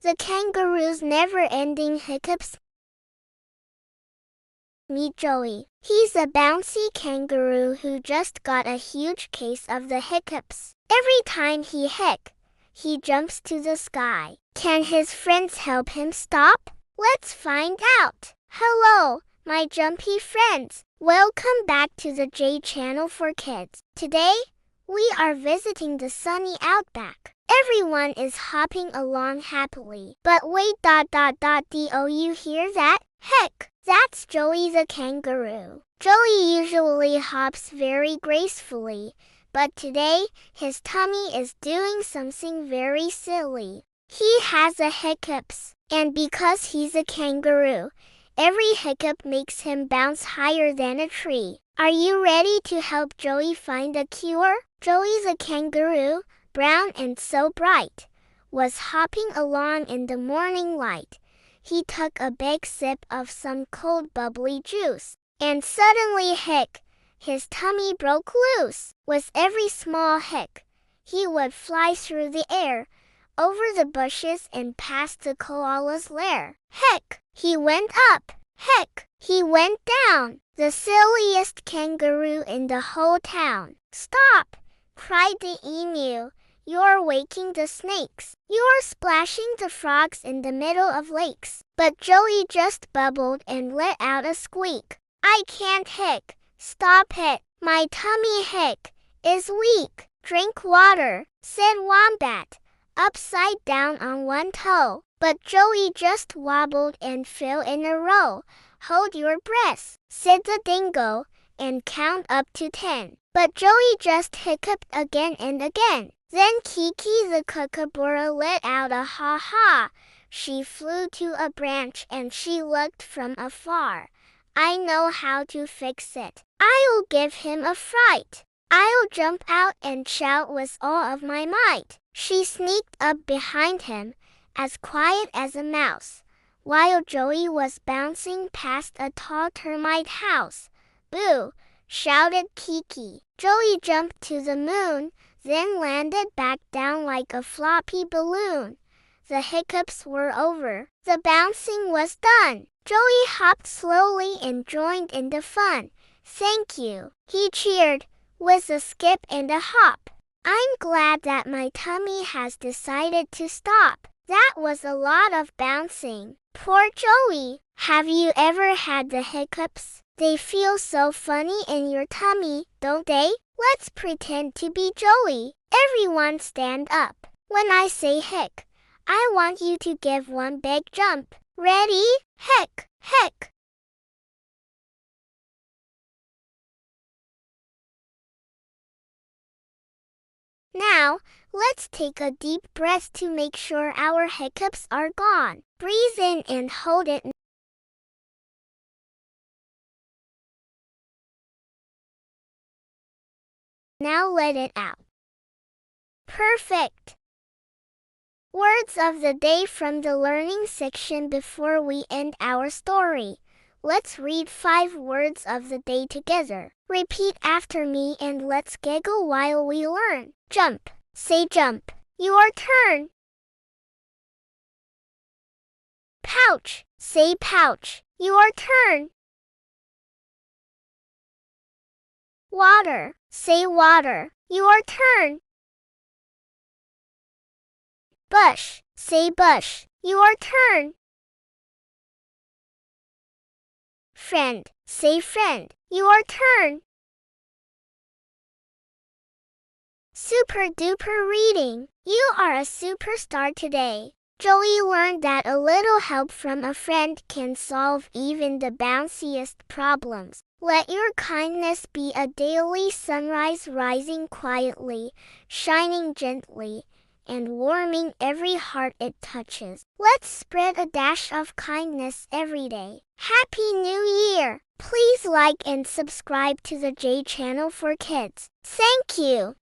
The kangaroo's never-ending hiccups. Meet Joey. He's a bouncy kangaroo who just got a huge case of the hiccups. Every time he jumps to the sky. Can his friends help him stop? Let's find out. Hello, my jumpy friends. Welcome back to the J channel for kids. Today, we are visiting the sunny outback. Everyone is hopping along happily. But wait, do you hear that? Heck, that's Joey the kangaroo. Joey usually hops very gracefully, but today, his tummy is doing something very silly. He has a hiccups, and because he's a kangaroo, every hiccup makes him bounce higher than a tree. Are you ready to help Joey find a cure? Joey's a kangaroo, brown and so bright, was hopping along in the morning light. He took a big sip of some cold bubbly juice, and suddenly his tummy broke loose. With every small hic, he would fly through the air, over the bushes and past the koala's lair. Hic, he went up. Hic, he went down. The silliest kangaroo in the whole town. Stop, cried the emu. You're waking the snakes. You're splashing the frogs in the middle of lakes. But Joey just bubbled and let out a squeak. I can't hic. Stop it. My tummy is weak. Drink water, said Wombat, upside down on one toe. But Joey just wobbled and fell in a row. Hold your breath, said the dingo, and count up to 10. But Joey just hiccuped again and again. Then Kiki the Kookaburra let out a ha-ha. She flew to a branch and she looked from afar. I know how to fix it. I'll give him a fright. I'll jump out and shout with all of my might. She sneaked up behind him, as quiet as a mouse, while Joey was bouncing past a tall termite house. Boo! Shouted Kiki. Joey jumped to the moon, then landed back down like a floppy balloon. The hiccups were over. The bouncing was done. Joey hopped slowly and joined in the fun. Thank you, he cheered, with a skip and a hop. I'm glad that my tummy has decided to stop. That was a lot of bouncing. Poor Joey. Have you ever had the hiccups? They feel so funny in your tummy, don't they? Let's pretend to be Joey. Everyone stand up. When I say hic, I want you to give one big jump. Ready? Hic, hic. Now, let's take a deep breath to make sure our hiccups are gone. Breathe in and hold it. Now let it out. Perfect! Words of the day from the learning section before we end our story. Let's read 5 words of the day together. Repeat after me and let's giggle while we learn. Jump. Say jump. Your turn. Pouch. Say pouch. Your turn. Water. Say water. Your turn. Bush. Say bush. Your turn. Friend. Say friend. Your turn. Super duper reading. You are a superstar today. Joey learned that a little help from a friend can solve even the bounciest problems. Let your kindness be a daily sunrise rising quietly, shining gently, and warming every heart it touches. Let's spread a dash of kindness every day. Happy New Year! Please like and subscribe to the J channel for kids. Thank you!